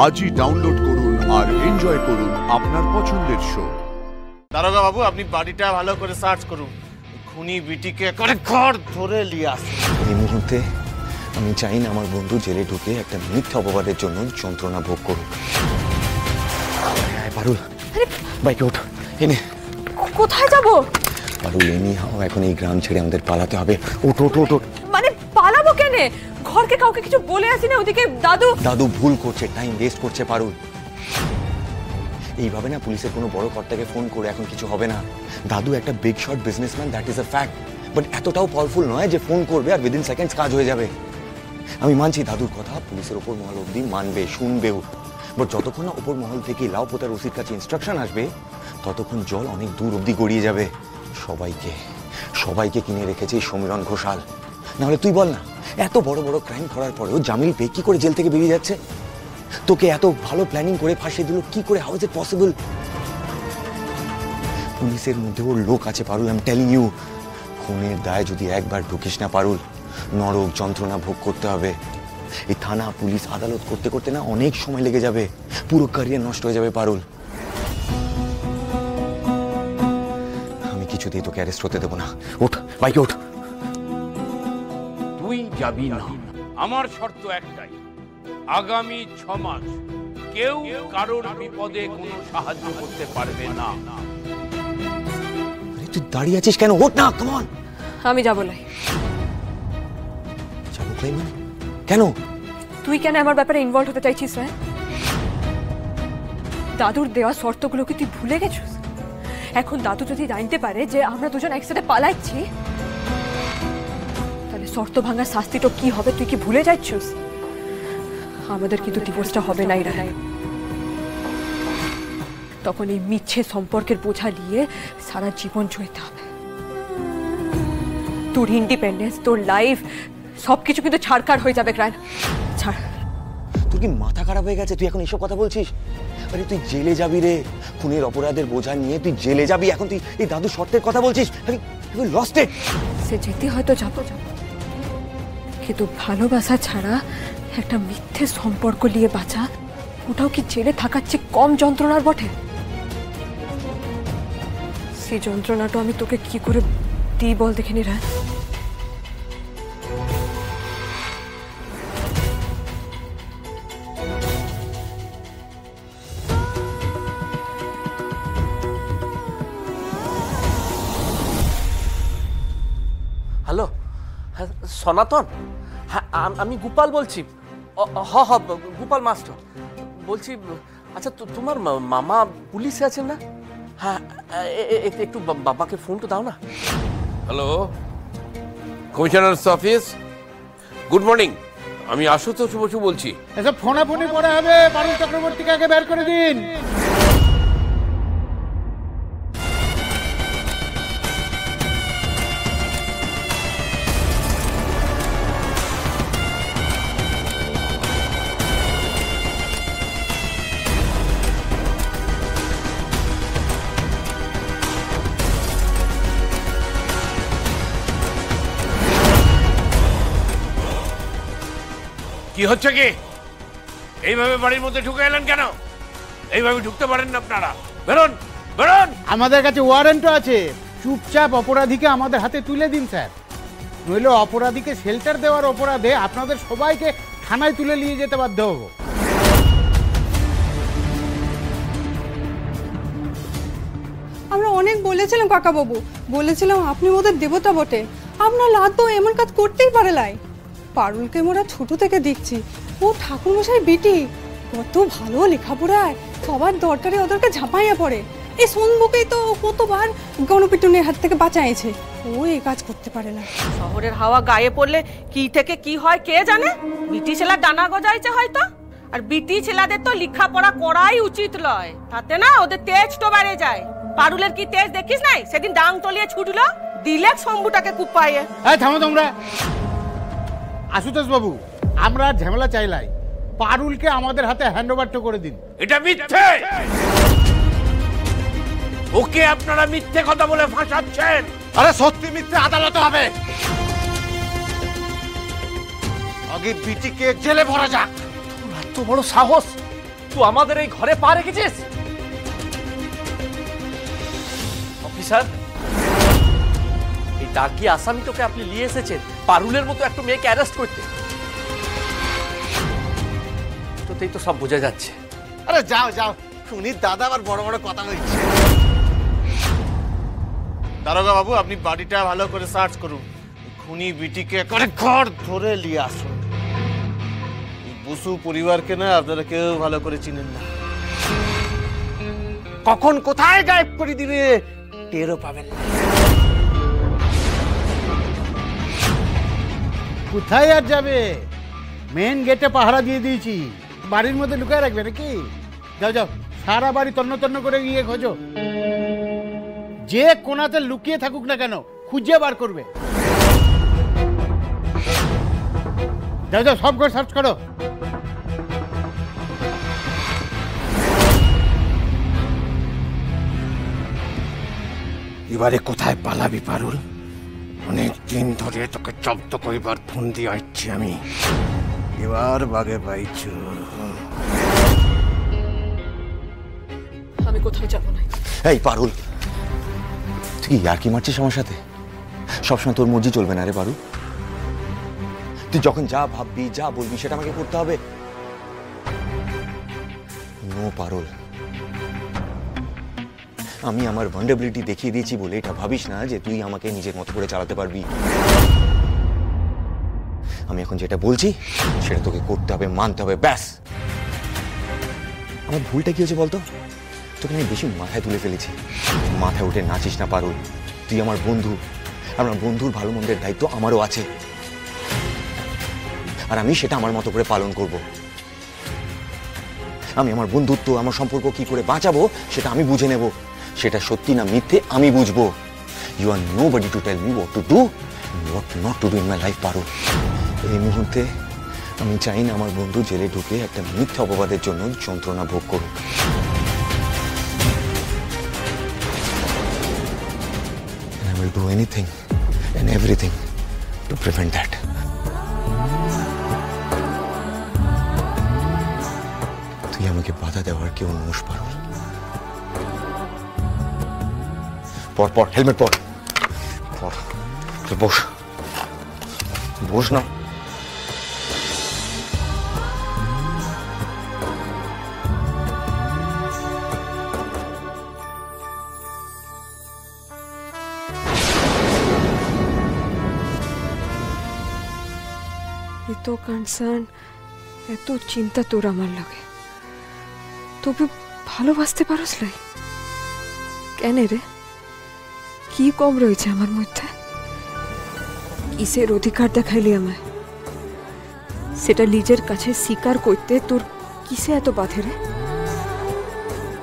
আজই ডাউনলোড করুন আর এনজয় করুন আপনার পছন্দের শো। দারোগা বাবু, আপনি বাড়িটা ভালো করে সার্চ করুন, খুনি বিটিকে করে ঘর ধরে নিয়ে আসুন। এই মুহূর্তে আমি চাই না আমার বন্ধু জেলে ঢুকে একটা মিথ্যা অপবাদের জন্য যন্ত্রণা ভোগ করুক। পারুল, বাইকে ওঠ। এনে কোথায় যাব? পারুল, এনি হাও এখন এই গ্রাম ছেড়ে আমাদের পালাতে হবে। ওঠ ওঠ ওঠ ওঠ। মানে পালাবো কেন? ঘরকে কাউকে কিছু বলে আসি না। ওদিকে দাদু ভুল করছে, টাইম ওয়েস্ট করছে পারুল। এইভাবে না পুলিশের কোনো বড় কর্তাকে ফোন করে এখন কিছু হবে না। দাদু একটা big shot businessman, that is a fact, but এতটাও পাওয়ারফুল নয় যে ফোন করবে আর উইদিন সেকেন্ডস কাজ হয়ে যাবে। আমি মানছি দাদুর কথা, পুলিশের ওপর মহল অব্দি মানবে, শুনবেও, বাট যতক্ষণ না ওপর মহল থেকে লাউপতার ওসির কাছে ইনস্ট্রাকশন আসবে ততক্ষণ জল অনেক দূর অব্দি গড়িয়ে যাবে। সবাইকে কিনে রেখেছে সমীরণ ঘোষাল। নাহলে তুই বল না, এত বড় বড় ক্রাইম করার পরেও জামিল পে কি করে জেল থেকে বেরিয়ে যাচ্ছে? তোকে এত ভালো প্ল্যানিং করে ফাঁসিয়ে দিল কি করে? How is it possible? পুলিশের মধ্যে ওর লোক আছে পারুল, আই এম টেলিং ইউ। খুনের দায় যদি একবার ঢুকিস না পারুল, নরক যন্ত্রণা ভোগ করতে হবে। এই থানা পুলিশ আদালত করতে করতে না অনেক সময় লেগে যাবে, পুরো ক্যারিয়ার নষ্ট হয়ে যাবে পারুল। আমি কিছুতেই তোকে অ্যারেস্ট হতে দেবো না। ওঠ, বাইকে ওঠ। তুই যাবি না। আমার শর্ত একটাই, আগামী 6 মাস কেউ কারোর বিপদে কোনো সাহায্য করতে পারবে না। আরে তুই দাঁড়িয়ে আছিস কেন? ওঠ না, কাম অন। আমি যাব না। যাবো ক্লাইমান? কেন? তুই কেন আমার ব্যাপারে ইনভলভ হতে চাইছিস? দাদুর দেওয়া শর্তগুলো কি তুই ভুলে গেছিস? এখন দাদু যদি জানতে পারে যে আমরা দুজন একসাথে পালাচ্ছি, তাহলে শর্ত ভাঙার শাস্তিটা কি হবে তুই কি ভুলে যাচ্ছিস? আমাদের কিন্তু ডিভোর্সটা হবে না, তখন এই মিথ্যে সম্পর্কের বোঝা নিয়ে সারা জীবন চলতে হবে। তোর ইন্ডিপেন্ডেন্স, তোর লাইফ সবকিছু কিন্তু ছাড়কার হয়ে যাবে। ক্রাইম ছাড়। তোর কি মাথা খারাপ হয়ে গেছে? তুই এখন এইসব কথা বলছিস? আরে তুই জেলে যাবি রে, খুনের অপরাধের বোঝা নিয়ে তুই জেলে যাবি। এখন তুই এই দাদু শর্তের কথা বলছিস? Lost it. সে যেতে হয়তো যাবো, কিন্তু ভালোবাসা ছাড়া একটা মিথ্যে সম্পর্ক নিয়ে বাঁচা, ওটাও কি জেলে থাকার চেয়ে কম যন্ত্রণার বটে? সেই যন্ত্রণাটা আমি তোকে কি করে দিই বল দেখিনি রা? হ্যালো, হ্যাঁ সনাতন, হ্যাঁ আমি গোপাল বলছি। গোপাল মাস্টার বলছি। আচ্ছা তোমার মামা পুলিশে আছেন না? হ্যাঁ, একটু বাবাকে ফোন তো দাও না। Hello, commissioners office, good morning. আমি আশুতোষ বসু বলছি। এসব ফোনাফোনি পরে হবে, পারুল চক্রবর্তীকে আগে বের করে দিন। কি হচ্ছে কি? এইভাবে বাড়ির মধ্যে ঢুকে এলেন কেন? এইভাবে ঢুকতে পারেন না আপনারা। বেরোন, বেরোন। আমাদের কাছে ওয়ারেন্টও আছে। চুপচাপ অপরাধীকে আমাদের হাতে তুলে দিন স্যার, নইলে অপরাধীকে শেল্টার দেওয়ার অপরাধে আপনাদের সবাইকে থানায় তুলে নিয়ে যেতে বাধ্য হব। আমরা অনেক বলেছিলাম কাকাবাবু, বলেছিলাম আপনি ওদের দেবতা বটে, আপনার লাদ তো এমন কাজ করতেই পারে লাই। পারুলকে মোরা ছোট থেকে দেখছি, ও ঠাকুরমশাই বিটি, কত ভালো লেখাপড়ায়, সবার দরকারে ওদেরকে ঝাঁপাইয়া পড়ে। এই সোনবুকেই তো কতবার গণপিটুনির হাত থেকে বাঁচাইছে, ও এই কাজ করতে পারে না। শহরের হাওয়া গায়ে পড়লে কি থেকে কি হয় কে জানে। বিটি ছেলা ডানা গজাইছে হয়তো, আর বিটি ছেলাদের তো লেখাপড়া করাই উচিত লয়, তাতে না ওদের তেজ তো বেড়ে যায়। পারুলের কি তেজ দেখিস নাই? সেদিন ডাং তলিয়ে ছুটলো, দিলে শম্ভুটাকে কুপাইয়ে। এই থামো তোমরা। আশুতোষ বাবু, আমরা ঝামেলা চাইলাই, পারুলকে আমাদের হাতে হ্যান্ডওভার করে দিন। এটা মিথ্যে। ওকে আপনারা মিথ্যে কথা বলে ফাঁসাচ্ছেন। আরে সত্যি মিথ্যে আদালতে হবে। আগে বিটিকে জেলে ভরা যাক। এত বড় সাহস! তুই আমাদের এই ঘরে পা রেখেছিস? অফিসার, এই ডাকি আসামি তোকে আপনি নিয়ে এসেছেন পারুলের মতো একটা মেয়েকে অ্যারেস্ট করতে। তোতেই তো সব বোঝা যাচ্ছে। আরে যাও যাও, খুনির দাদা আবার বড় বড় কথা বলছে। দারোগা বাবু, আপনি বাড়িটা ভালো করে সার্চ করুন, খুনি বিটিকে করে ঘর ধরে নিয়ে আসুন। বসু পরিবারকে না আপনারা কেউ ভালো করে চিনেন না, কখন কোথায় গায়েব করে দিবে টেরও পাবেন না। কোথায় আর যাবে? মেন গেটে পাহারা দিয়ে দিয়েছি, বাড়ির মধ্যে লুকিয়ে রাখবে নাকি? যাও যাও, সারা বাড়ি তন্ন তন্ন করে গিয়ে খোঁজো, যে কোনাতে লুকিয়ে থাকুক না কেন খুঁজে বার করবে। যাও যাও, সব ঘর সার্চ করো। এবারে কোথায় পালাবি পারুল? অনেক দিন ধরে তোকে জব্দ করিবার ফোন দিয়ে আসছি আমি, এবার বাগে পাইছ। আমি কোথাও যাব না। এই পারুল, তুই কি ইয়ার্কি মারছিস আমার সাথে? সবসময় তোর মর্জি চলবে না রে পারুল। তুই যখন যা ভাববি যা বলবি সেটা আমাকে করতে হবে। নো পারুল, আমি আমার ভালনারেবিলিটি দেখিয়ে দিয়েছি বলে এটা ভাবিস না যে তুই আমাকে নিজের মতো করে চালাতে পারবি। আমি এখন যেটা বলছি সেটা তোকে করতে হবে, মানতে হবে, ব্যাস। আমার ভুলটা কি হয়েছে বলতো? তোকে আমি বেশি মাথায় তুলে ফেলেছি। মাথায় উঠে নাচিস না পারুল, তুই আমার বন্ধু, আমার বন্ধুর ভালো মন্দের দায়িত্ব আমারও আছে, আর আমি সেটা আমার মতো করে পালন করব। আমি আমার বন্ধুত্ব, আমার সম্পর্ক কি করে বাঁচাবো সেটা আমি বুঝে নেব। সেটা সত্যি না মিথ্যে আমি বুঝবো। You are nobody to tell me what to do and what not to do in my life Parul. এই মুহূর্তে আমি চাই না আমার বন্ধু জেলে ঢুকে একটা মিথ্যা অপবাদের জন্য যন্ত্রণা ভোগ করুক। And I will do anything and everything to prevent that. তুই আমাকে বাধা দেওয়ার কেউ নোস পারুল। পর পর হেলমেট পর, পর বস, বস না। এত কনসার্ন, এত চিন্তা তোর আমার লাগে, তবে ভালোবাসতে পারস লাই কেন রে? কি কম রয়েছে আমার মধ্যে? কিসের অধিকার দেখাইলি আমায়? সেটা নিজের কাছে স্বীকার করতে তোর কিসে এত বাধে রে?